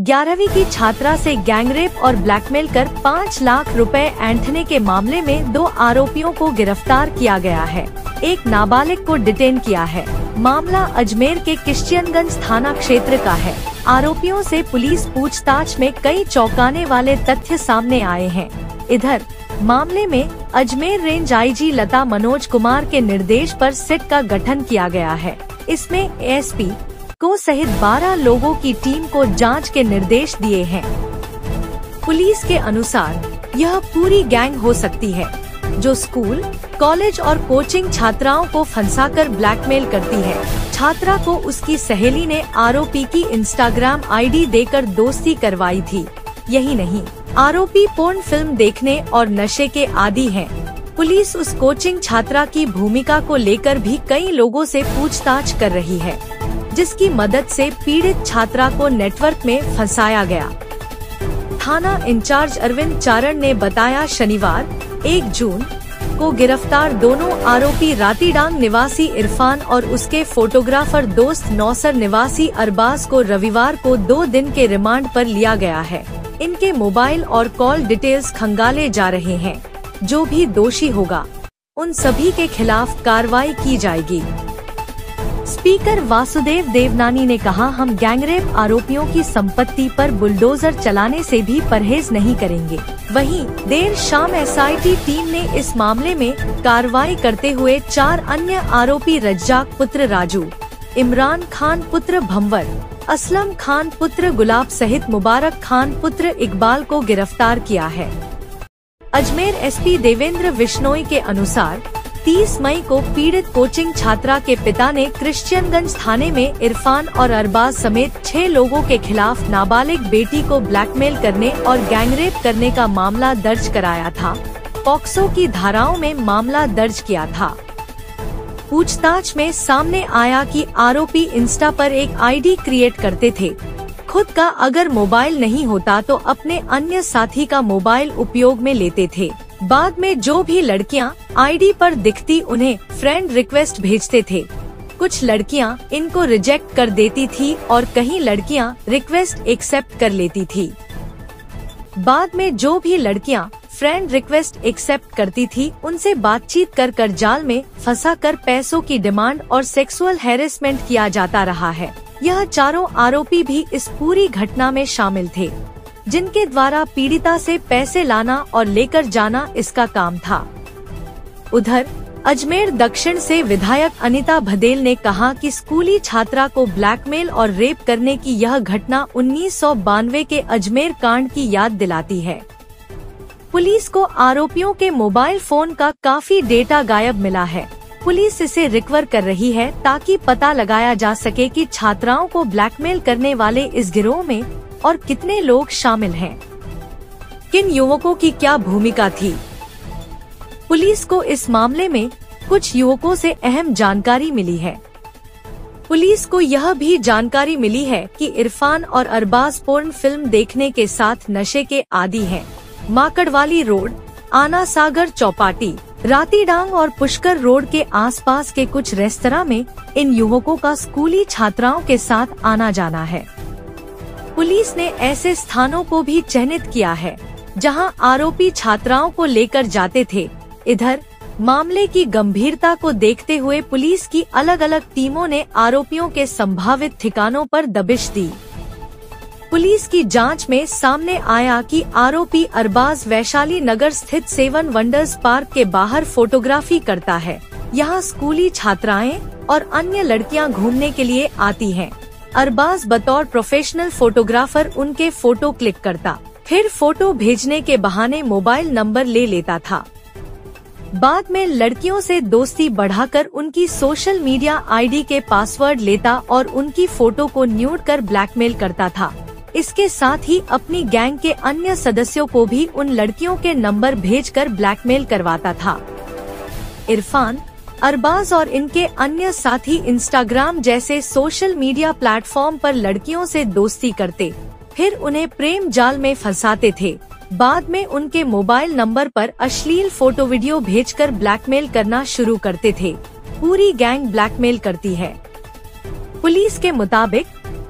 11वीं की छात्रा से गैंगरेप और ब्लैकमेल कर 5 लाख रुपए ऐंठने के मामले में 2 आरोपियों को गिरफ्तार किया गया है। एक नाबालिग को डिटेन किया है। मामला अजमेर के किश्चियनगंज थाना क्षेत्र का है। आरोपियों से पुलिस पूछताछ में कई चौंकाने वाले तथ्य सामने आए हैं। इधर मामले में अजमेर रेंज आईजी लता मनोज कुमार के निर्देश पर सेट का गठन किया गया है। इसमें एएसपी को सहित 12 लोगों की टीम को जांच के निर्देश दिए हैं। पुलिस के अनुसार यह पूरी गैंग हो सकती है जो स्कूल, कॉलेज और कोचिंग छात्राओं को फंसाकर ब्लैकमेल करती है। छात्रा को उसकी सहेली ने आरोपी की इंस्टाग्राम आईडी देकर दोस्ती करवाई थी। यही नहीं, आरोपी पोर्न फिल्म देखने और नशे के आदी हैं। पुलिस उस कोचिंग छात्रा की भूमिका को लेकर भी कई लोगों से पूछताछ कर रही है, जिसकी मदद से पीड़ित छात्रा को नेटवर्क में फंसाया गया। थाना इंचार्ज अरविंद चारण ने बताया, शनिवार 1 जून को गिरफ्तार दोनों आरोपी रातीडांग निवासी इरफान और उसके फोटोग्राफर दोस्त नौसर निवासी अरबाज को रविवार को 2 दिन के रिमांड पर लिया गया है। इनके मोबाइल और कॉल डिटेल्स खंगाले जा रहे हैं। जो भी दोषी होगा उन सभी के खिलाफ कार्रवाई की जाएगी। स्पीकर वासुदेव देवनानी ने कहा, हम गैंगरेप आरोपियों की संपत्ति पर बुलडोजर चलाने से भी परहेज नहीं करेंगे। वहीं देर शाम एसआईटी टीम ने इस मामले में कार्रवाई करते हुए 4 अन्य आरोपी रज्जाक पुत्र राजू, इमरान खान पुत्र भंवर, असलम खान पुत्र गुलाब सहित मुबारक खान पुत्र इकबाल को गिरफ्तार किया है। अजमेर एसपी देवेंद्र बिश्नोई के अनुसार 30 मई को पीड़ित कोचिंग छात्रा के पिता ने क्रिश्चियनगंज थाने में इरफान और अरबाज समेत 6 लोगों के खिलाफ नाबालिग बेटी को ब्लैकमेल करने और गैंगरेप करने का मामला दर्ज कराया था। पॉक्सो की धाराओं में मामला दर्ज किया था। पूछताछ में सामने आया कि आरोपी इंस्टा पर एक आईडी क्रिएट करते थे। खुद का अगर मोबाइल नहीं होता तो अपने अन्य साथी का मोबाइल उपयोग में लेते थे। बाद में जो भी लड़कियां आईडी पर दिखती उन्हें फ्रेंड रिक्वेस्ट भेजते थे। कुछ लड़कियां इनको रिजेक्ट कर देती थी और कहीं लड़कियां रिक्वेस्ट एक्सेप्ट कर लेती थी। बाद में जो भी लड़कियां फ्रेंड रिक्वेस्ट एक्सेप्ट करती थी उनसे बातचीत कर जाल में फंसाकर पैसों की डिमांड और सेक्सुअल हैरेसमेंट किया जाता रहा है। यह चारों आरोपी भी इस पूरी घटना में शामिल थे, जिनके द्वारा पीड़िता से पैसे लाना और लेकर जाना इसका काम था। उधर अजमेर दक्षिण से विधायक अनिता भदेल ने कहा कि स्कूली छात्रा को ब्लैकमेल और रेप करने की यह घटना 1992 के अजमेर कांड की याद दिलाती है। पुलिस को आरोपियों के मोबाइल फोन का काफी डेटा गायब मिला है। पुलिस इसे रिकवर कर रही है ताकि पता लगाया जा सके कि छात्राओं को ब्लैकमेल करने वाले इस गिरोह में और कितने लोग शामिल हैं। किन युवकों की क्या भूमिका थी। पुलिस को इस मामले में कुछ युवकों से अहम जानकारी मिली है। पुलिस को यह भी जानकारी मिली है कि इरफान और अरबाज पोर्न फिल्म देखने के साथ नशे के आदी हैं। माकड़वाली रोड, आना सागर चौपाटी, रातीडांग और पुष्कर रोड के आसपास के कुछ रेस्तरां में इन युवकों का स्कूली छात्राओं के साथ आना जाना है। पुलिस ने ऐसे स्थानों को भी चिन्हित किया है जहां आरोपी छात्राओं को लेकर जाते थे। इधर मामले की गंभीरता को देखते हुए पुलिस की अलग अलग टीमों ने आरोपियों के संभावित ठिकानों पर दबिश दी। पुलिस की जांच में सामने आया कि आरोपी अरबाज वैशाली नगर स्थित 7 वंडर्स पार्क के बाहर फोटोग्राफी करता है। यहाँ स्कूली छात्राएं और अन्य लड़कियां घूमने के लिए आती हैं। अरबाज बतौर प्रोफेशनल फोटोग्राफर उनके फोटो क्लिक करता, फिर फोटो भेजने के बहाने मोबाइल नंबर ले लेता था। बाद में लड़कियों से दोस्ती बढ़ाकर उनकी सोशल मीडिया आईडी के पासवर्ड लेता और उनकी फोटो को न्यूड कर ब्लैकमेल करता था। इसके साथ ही अपनी गैंग के अन्य सदस्यों को भी उन लड़कियों के नंबर भेजकर ब्लैकमेल करवाता था। इरफान, अरबाज और इनके अन्य साथी इंस्टाग्राम जैसे सोशल मीडिया प्लेटफॉर्म पर लड़कियों से दोस्ती करते, फिर उन्हें प्रेम जाल में फंसाते थे। बाद में उनके मोबाइल नंबर पर अश्लील फोटो वीडियो भेजकर ब्लैकमेल करना शुरू करते थे। पूरी गैंग ब्लैकमेल करती है। पुलिस के मुताबिक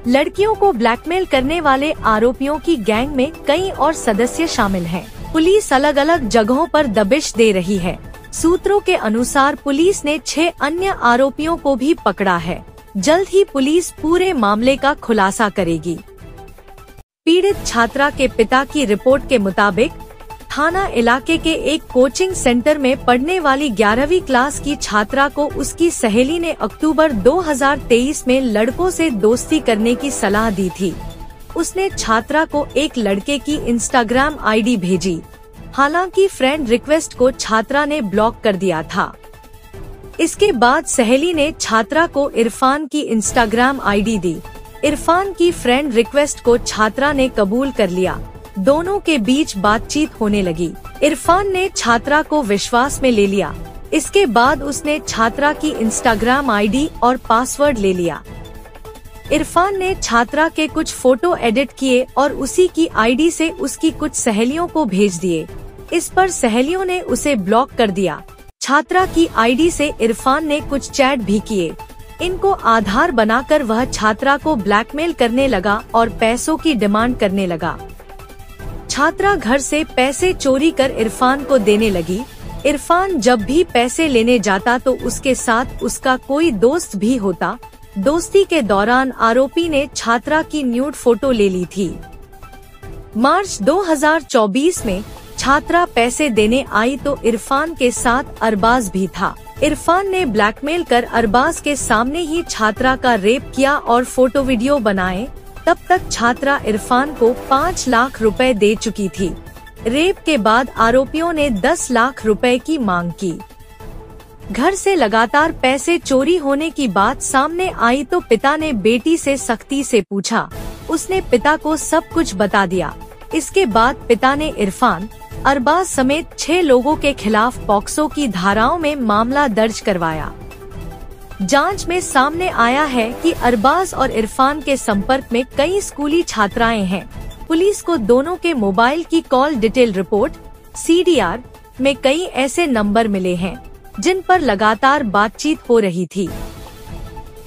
लड़कियों को ब्लैकमेल करने वाले आरोपियों की गैंग में कई और सदस्य शामिल हैं। पुलिस अलग अलग जगहों पर दबिश दे रही है। सूत्रों के अनुसार पुलिस ने 6 अन्य आरोपियों को भी पकड़ा है। जल्द ही पुलिस पूरे मामले का खुलासा करेगी। पीड़ित छात्रा के पिता की रिपोर्ट के मुताबिक थाना इलाके के एक कोचिंग सेंटर में पढ़ने वाली 11वीं क्लास की छात्रा को उसकी सहेली ने अक्टूबर 2023 में लड़कों से दोस्ती करने की सलाह दी थी। उसने छात्रा को एक लड़के की इंस्टाग्राम आईडी भेजी। हालांकि फ्रेंड रिक्वेस्ट को छात्रा ने ब्लॉक कर दिया था। इसके बाद सहेली ने छात्रा को इरफान की इंस्टाग्राम आईडी दी। इरफान की फ्रेंड रिक्वेस्ट को छात्रा ने कबूल कर लिया। दोनों के बीच बातचीत होने लगी। इरफान ने छात्रा को विश्वास में ले लिया। इसके बाद उसने छात्रा की इंस्टाग्राम आईडी और पासवर्ड ले लिया। इरफान ने छात्रा के कुछ फोटो एडिट किए और उसी की आईडी से उसकी कुछ सहेलियों को भेज दिए। इस पर सहेलियों ने उसे ब्लॉक कर दिया। छात्रा की आईडी से इरफान ने कुछ चैट भी किए। इनको आधार बनाकर वह छात्रा को ब्लैकमेल करने लगा और पैसों की डिमांड करने लगा। छात्रा घर से पैसे चोरी कर इरफान को देने लगी। इरफान जब भी पैसे लेने जाता तो उसके साथ उसका कोई दोस्त भी होता। दोस्ती के दौरान आरोपी ने छात्रा की न्यूड फोटो ले ली थी। मार्च 2024 में छात्रा पैसे देने आई तो इरफान के साथ अरबाज भी था। इरफान ने ब्लैकमेल कर अरबाज के सामने ही छात्रा का रेप किया और फोटो वीडियो बनाए। तब तक छात्रा इरफान को 5 लाख रुपए दे चुकी थी। रेप के बाद आरोपियों ने 10 लाख रुपए की मांग की। घर से लगातार पैसे चोरी होने की बात सामने आई तो पिता ने बेटी से सख्ती से पूछा। उसने पिता को सब कुछ बता दिया। इसके बाद पिता ने इरफान, अरबाज समेत 6 लोगों के खिलाफ पॉक्सो की धाराओं में मामला दर्ज करवाया। जांच में सामने आया है कि अरबाज और इरफान के संपर्क में कई स्कूली छात्राएं हैं। पुलिस को दोनों के मोबाइल की कॉल डिटेल रिपोर्ट (CDR) में कई ऐसे नंबर मिले हैं जिन पर लगातार बातचीत हो रही थी।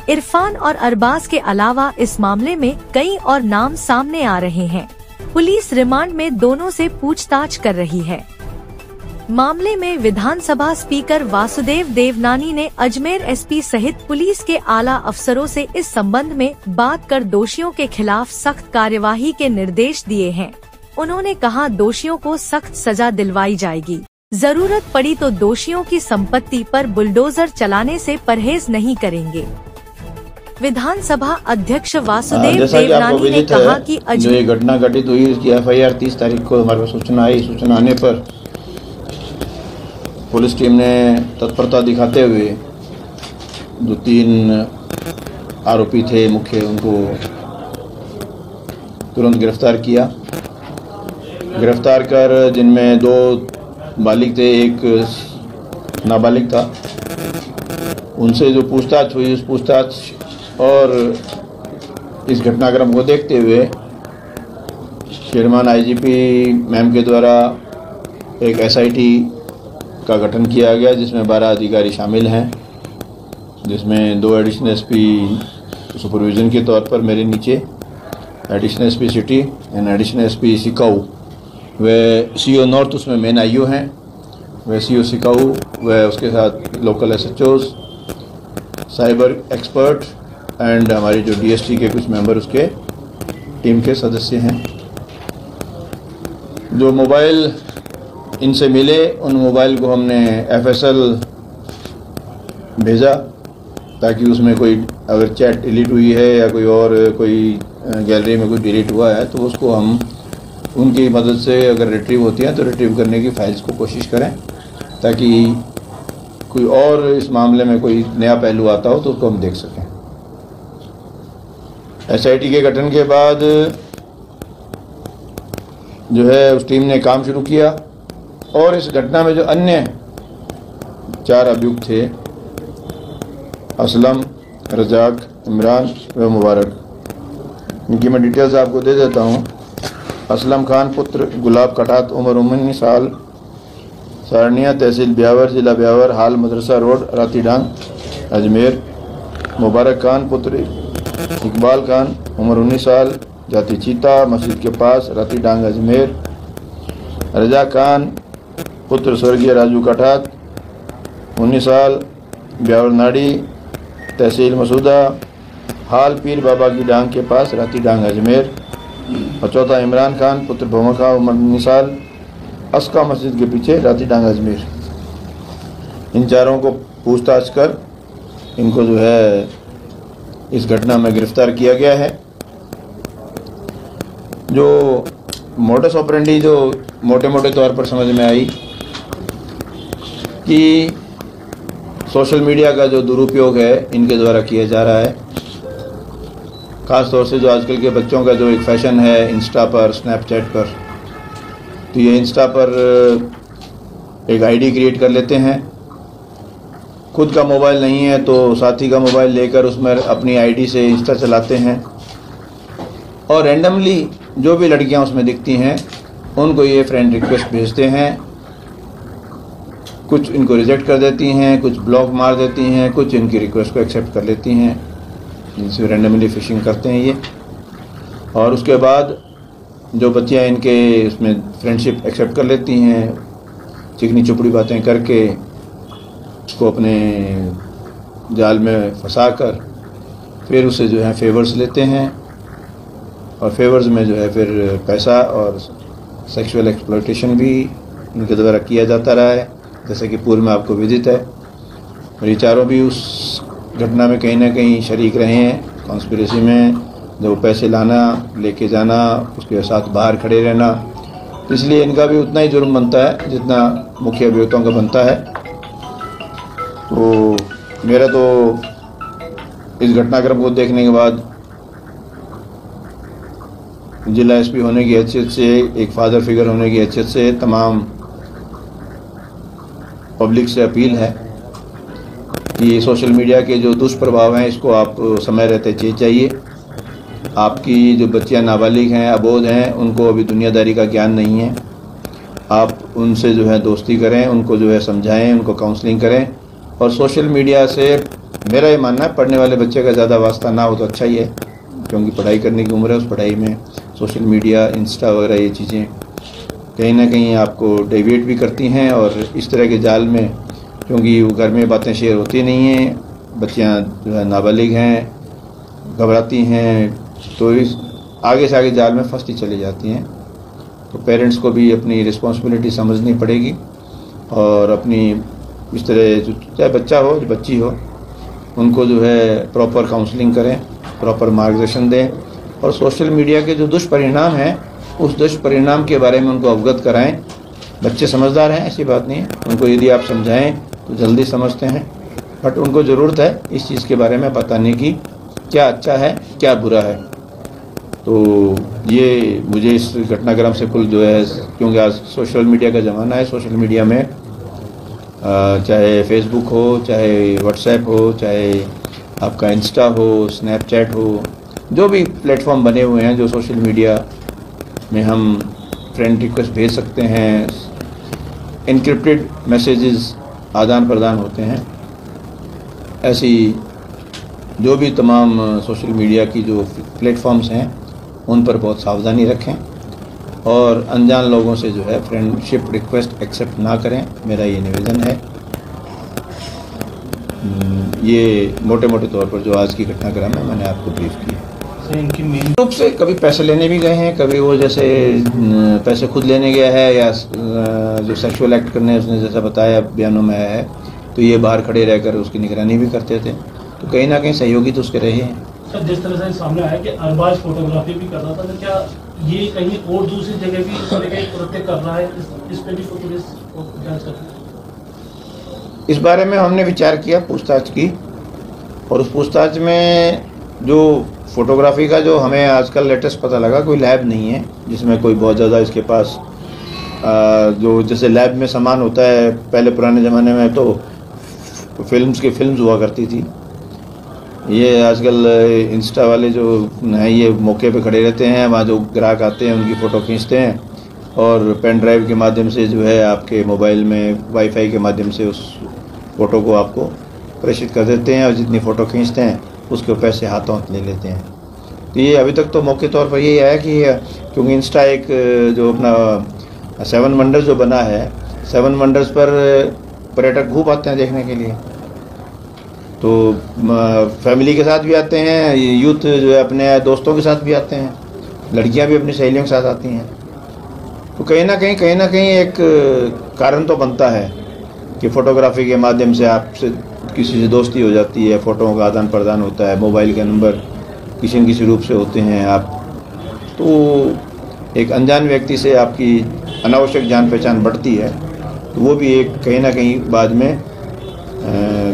इरफान और अरबाज के अलावा इस मामले में कई और नाम सामने आ रहे हैं। पुलिस रिमांड में दोनों से पूछताछ कर रही है। मामले में विधानसभा स्पीकर वासुदेव देवनानी ने अजमेर एसपी सहित पुलिस के आला अफसरों से इस संबंध में बात कर दोषियों के खिलाफ सख्त कार्यवाही के निर्देश दिए हैं। उन्होंने कहा, दोषियों को सख्त सजा दिलवाई जाएगी। जरूरत पड़ी तो दोषियों की संपत्ति पर बुलडोजर चलाने से परहेज नहीं करेंगे। विधानसभा अध्यक्ष वासुदेव देवनानी ने कहा कि जो ये घटना घटित हुई इसकी FIR 30 तारीख को हमारे पास सूचना आई। सूचना आने पर पुलिस टीम ने तत्परता दिखाते हुए जो 3 आरोपी थे मुख्य, उनको तुरंत गिरफ्तार किया। गिरफ्तार कर जिनमें 2 बालिग थे, एक नाबालिग था, उनसे जो पूछताछ हुई, उस पूछताछ और इस घटनाक्रम को देखते हुए श्रीमान IGP मैम के द्वारा एक SIT का गठन किया गया, जिसमें 12 अधिकारी शामिल हैं, जिसमें 2 एडिशनल SP सुपरविजन के तौर पर मेरे नीचे, additional SP city and additional SP सिकाऊ, वे CO नॉर्थ उसमें मेन IO हैं, वे CO सिकाऊ, वे उसके साथ local SHOs, cyber expert and हमारी जो DST के कुछ मेंबर उसके टीम के सदस्य हैं। जो मोबाइल इनसे मिले, उन मोबाइल को हमने FSL भेजा ताकि उसमें कोई अगर चैट डिलीट हुई है या कोई और कोई गैलरी में कोई डिलीट हुआ है तो उसको हम उनकी मदद से अगर रिट्रीव होती हैं तो रिट्रीव करने की फाइल्स को कोशिश करें, ताकि कोई और इस मामले में कोई नया पहलू आता हो तो उसको हम देख सकें। SIT के गठन के बाद जो है उस टीम ने काम शुरू किया और इस घटना में जो अन्य 4 अभियुक्त थे, असलम, रजाक, इमरान व मुबारक, इनकी मैं डिटेल्स आपको दे देता हूँ। असलम खान पुत्र गुलाब कटात, उम्र 19 साल, सारनिया, तहसील ब्यावर, जिला ब्यावर, हाल मदरसा रोड, रातीडांग, अजमेर। मुबारक खान पुत्र इकबाल खान उम्र 19 साल, जाति चीता, मस्जिद के पास, राती डांग अजमेर। रजा खान पुत्र स्वर्गीय राजू कठात 19 साल, ब्यावरनाड़ी, तहसील मसूदा, हाल पीर बाबा की डांग के पास, राती डांग अजमेर। और चौथा इमरान खान पुत्र भोमका उम्र 19 साल, अस्का मस्जिद के पीछे, राती डांग अजमेर। इन चारों को पूछताछ कर इनको जो है इस घटना में गिरफ्तार किया गया है। जो मोडस ऑपरेंडी जो मोटे मोटे तौर पर समझ में आई कि सोशल मीडिया का जो दुरुपयोग है इनके द्वारा किया जा रहा है। ख़ास तौर से जो आजकल के बच्चों का जो एक फैशन है इंस्टा पर, स्नैपचैट पर, तो ये इंस्टा पर एक आईडी क्रिएट कर लेते हैं। खुद का मोबाइल नहीं है तो साथी का मोबाइल लेकर उसमें अपनी आईडी से इंस्टा चलाते हैं और रैंडमली जो भी लड़कियां उसमें दिखती हैं उनको ये फ्रेंड रिक्वेस्ट भेजते हैं। कुछ इनको रिजेक्ट कर देती हैं, कुछ ब्लॉक मार देती हैं, कुछ इनकी रिक्वेस्ट को एक्सेप्ट कर लेती हैं, जिनसे रैंडमली फिशिंग करते हैं ये। और उसके बाद जो बच्चियां इनके उसमें फ्रेंडशिप एक्सेप्ट कर लेती हैं, चिकनी चुपड़ी बातें करके उसको अपने जाल में फंसाकर फिर उससे जो है फेवर्स लेते हैं और फेवर्स में जो है फिर पैसा और सेक्सुअल एक्सप्लॉयटेशन भी इनके द्वारा किया जाता रहा है, जैसे कि पूर्व में आपको विदित है। और ये चारों भी उस घटना में कहीं ना कहीं शरीक रहे हैं कॉन्स्पिरेसी में, जो पैसे लाना, लेके जाना, उसके साथ बाहर खड़े रहना। इसलिए इनका भी उतना ही जुर्म बनता है जितना मुख्य अभियुक्तों का बनता है। तो मेरा तो इस घटनाक्रम को देखने के बाद जिला एसपी होने की हैसियत से, एक फादर फिगर होने की हैसियत से तमाम पब्लिक से अपील है कि सोशल मीडिया के जो दुष्प्रभाव हैं इसको आप समय रहते चेत जाइए। आपकी जो बच्चियां नाबालिग हैं, अबोध हैं, उनको अभी दुनियादारी का ज्ञान नहीं है। आप उनसे जो है दोस्ती करें, उनको जो है समझाएं, उनको काउंसलिंग करें। और सोशल मीडिया से मेरा ये मानना है पढ़ने वाले बच्चे का ज़्यादा वास्ता ना हो तो अच्छा ही है, क्योंकि पढ़ाई करने की उम्र है। उस पढ़ाई में सोशल मीडिया, इंस्टा वगैरह ये चीज़ें कहीं ना कहीं आपको डेविएट भी करती हैं। और इस तरह के जाल में, क्योंकि वो घर में बातें शेयर होती नहीं हैं, बच्चियां जो है नाबालिग हैं, घबराती हैं, तो इस आगे से आगे जाल में फंसती चली जाती हैं। तो पेरेंट्स को भी अपनी रिस्पॉन्सिबिलिटी समझनी पड़ेगी और अपनी इस तरह जो चाहे बच्चा हो या बच्ची हो, उनको जो है प्रॉपर काउंसलिंग करें, प्रॉपर मार्गदर्शन दें और सोशल मीडिया के जो दुष्परिणाम हैं उस दुष्परिणाम के बारे में उनको अवगत कराएं। बच्चे समझदार हैं, ऐसी बात नहीं है, उनको यदि आप समझाएं तो जल्दी समझते हैं, बट उनको ज़रूरत है इस चीज़ के बारे में बताने की, क्या अच्छा है क्या बुरा है। तो ये मुझे इस घटनाक्रम से कुल जो है, क्योंकि आज सोशल मीडिया का ज़माना है, सोशल मीडिया में चाहे फेसबुक हो, चाहे व्हाट्सएप हो, चाहे आपका इंस्टा हो, स्नैपचैट हो, जो भी प्लेटफॉर्म बने हुए हैं जो सोशल मीडिया में हम फ्रेंड रिक्वेस्ट भेज सकते हैं, इनक्रिप्टेड मैसेजेस आदान प्रदान होते हैं। ऐसी जो भी तमाम सोशल मीडिया की जो प्लेटफॉर्म्स हैं उन पर बहुत सावधानी रखें और अनजान लोगों से जो है फ्रेंडशिप रिक्वेस्ट एक्सेप्ट ना करें, मेरा ये निवेदन है। ये मोटे मोटे तौर पर जो आज की घटनाक्रम है मैंने आपको ब्रीफ किया। इनकी मेन रूप से कभी पैसे लेने भी गए हैं, कभी वो जैसे पैसे खुद लेने गया है या जो सेक्सुअल एक्ट करने उसने जैसा बताया बयानों में है, तो ये बाहर खड़े रहकर उसकी निगरानी भी करते थे। तो कहीं ना कहीं सहयोगी तो उसके रहे हैं। सर, जिस तरह से सामने आया कि अरबाज फोटोग्राफी भी कर रहा था, तो क्या ये कहीं और दूसरी जगह भी इस तरह के कृत्य कर रहा है? इस पे भी पुलिस जांच कर रही है? इस बारे में हमने विचार किया, पूछताछ की, और उस पूछताछ में जो फोटोग्राफी का जो हमें आजकल लेटेस्ट पता लगा, कोई लैब नहीं है जिसमें कोई बहुत ज़्यादा इसके पास जो जैसे लैब में सामान होता है। पहले पुराने ज़माने में तो फिल्म्स हुआ करती थी। ये आजकल इंस्टा वाले जो हैं ये मौके पे खड़े रहते हैं, वहाँ जो ग्राहक आते हैं उनकी फ़ोटो खींचते हैं और पेन ड्राइव के माध्यम से जो है आपके मोबाइल में वाईफाई के माध्यम से उस फ़ोटो को आपको प्रेषित कर देते हैं और जितनी फ़ोटो खींचते हैं उसके पैसे हाथों हाथ ले लेते हैं। तो ये अभी तक तो मौके तौर पर यही है कि क्योंकि इंस्टा एक जो अपना 7 वंडर्स जो बना है, 7 वंडर्स पर पर्यटक खूब आते हैं देखने के लिए। तो फैमिली के साथ भी आते हैं, यूथ जो है अपने दोस्तों के साथ भी आते हैं, लड़कियां भी अपनी सहेलियों के साथ आती हैं। तो कहीं ना कहीं एक कारण तो बनता है कि फ़ोटोग्राफी के माध्यम से आपसे किसी से दोस्ती हो जाती है, फ़ोटोओं का आदान प्रदान होता है, मोबाइल के नंबर किसी न किसी रूप से होते हैं आप, तो एक अनजान व्यक्ति से आपकी अनावश्यक जान पहचान बढ़ती है, तो वो भी एक कहीं ना कहीं बाद में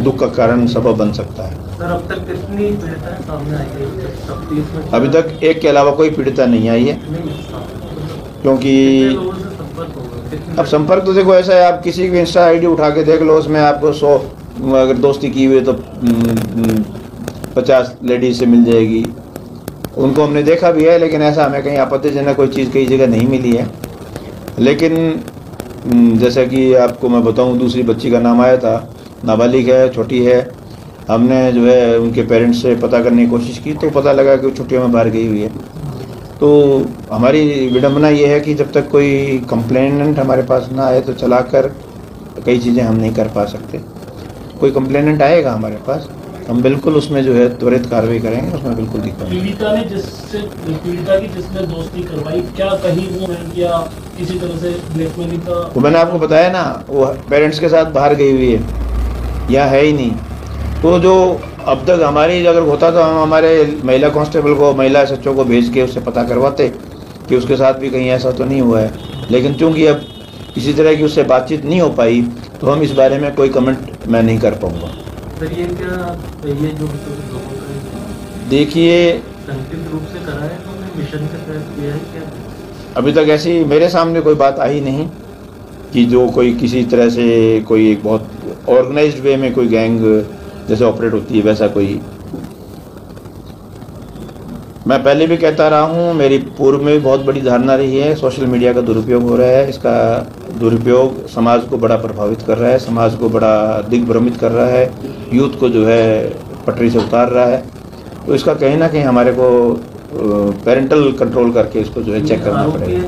दुख का कारण सबब बन सकता है। सर, अब तक कितनी पीड़िताएं सामने आई है? अभी तक एक के अलावा कोई पीड़िता नहीं आई है, क्योंकि अब संपर्क तो देखो ऐसा है, आप किसी की इंस्टा आईडी उठा के देख लो, उसमें आपको 100 अगर दोस्ती की हुई तो 50 लेडीज से मिल जाएगी। उनको हमने देखा भी है, लेकिन ऐसा हमें कहीं आपत्तिजनक कोई चीज़ कई जगह नहीं मिली है। लेकिन जैसा कि आपको मैं बताऊं, दूसरी बच्ची का नाम आया था, नाबालिग है, छोटी है। हमने जो है उनके पेरेंट्स से पता करने की कोशिश की तो पता लगा कि वो छुट्टियों में बाहर गई हुई है। तो हमारी विडंबना ये है कि जब तक कोई कंप्लेनेंट हमारे पास ना आए तो चलाकर कई चीज़ें हम नहीं कर पा सकते। कोई कंप्लेनेंट आएगा हमारे पास, हम बिल्कुल उसमें जो है त्वरित कार्रवाई करेंगे, उसमें बिल्कुल दिक्कत नहीं। पीड़िता की जिसने दोस्ती करवाई, क्या कहीं वो या किसी तरह से ब्लैकमेलिंग का? वो मैंने आपको बताया ना, वो पेरेंट्स के साथ बाहर गई हुई है, यहाँ है ही नहीं। तो जो अब तक हमारी अगर होता तो हम हमारे महिला कांस्टेबल को, महिला SHO को भेज के उससे पता करवाते कि उसके साथ भी कहीं ऐसा तो नहीं हुआ है। लेकिन चूंकि अब किसी तरह की उससे बातचीत नहीं हो पाई, तो हम इस बारे में कोई कमेंट मैं नहीं कर पाऊँगा। ये जो देखिए, संक्षिप्त रूप से करा है तो मिशन के तहत किया है क्या? अभी तक ऐसी मेरे सामने कोई बात आई नहीं कि जो कोई किसी तरह से कोई एक बहुत ऑर्गेनाइज्ड वे में कोई गैंग जैसे ऑपरेट होती है वैसा कोई। मैं पहले भी कहता रहा हूँ, मेरी पूर्व में भी बहुत बड़ी धारणा रही है, सोशल मीडिया का दुरुपयोग हो रहा है। इसका दुरुपयोग समाज को बड़ा प्रभावित कर रहा है, समाज को बड़ा दिग्भ्रमित कर रहा है, यूथ को जो है पटरी से उतार रहा है। तो इसका कहीं ना कहीं हमारे को पेरेंटल कंट्रोल करके इसको जो है चेक करना पड़ेगा।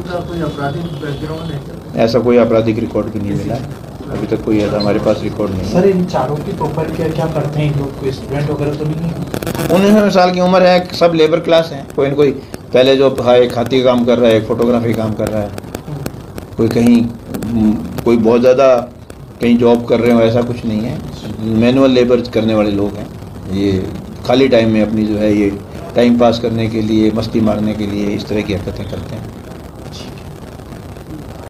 ऐसा कोई आपराधिक रिकॉर्ड भी नहीं मिला है अभी तक, कोई ऐसा हमारे पास रिकॉर्ड नहीं है। सर, इन चारों की प्रॉपर क्या करते हैं लोग? कोई स्टूडेंट वगैरह तो नहीं है? 19 साल की उम्र है, सब लेबर क्लास हैं। कोई न कोई पहले जो एक खाती का काम कर रहा है, एक फोटोग्राफी काम कर रहा है, कोई कहीं कोई बहुत ज़्यादा कहीं जॉब कर रहे हो, ऐसा कुछ नहीं है। मैनुअल लेबर करने वाले लोग हैं। ये खाली टाइम में अपनी जो है ये टाइम पास करने के लिए, मस्ती मारने के लिए इस तरह की हरकतें करते हैं।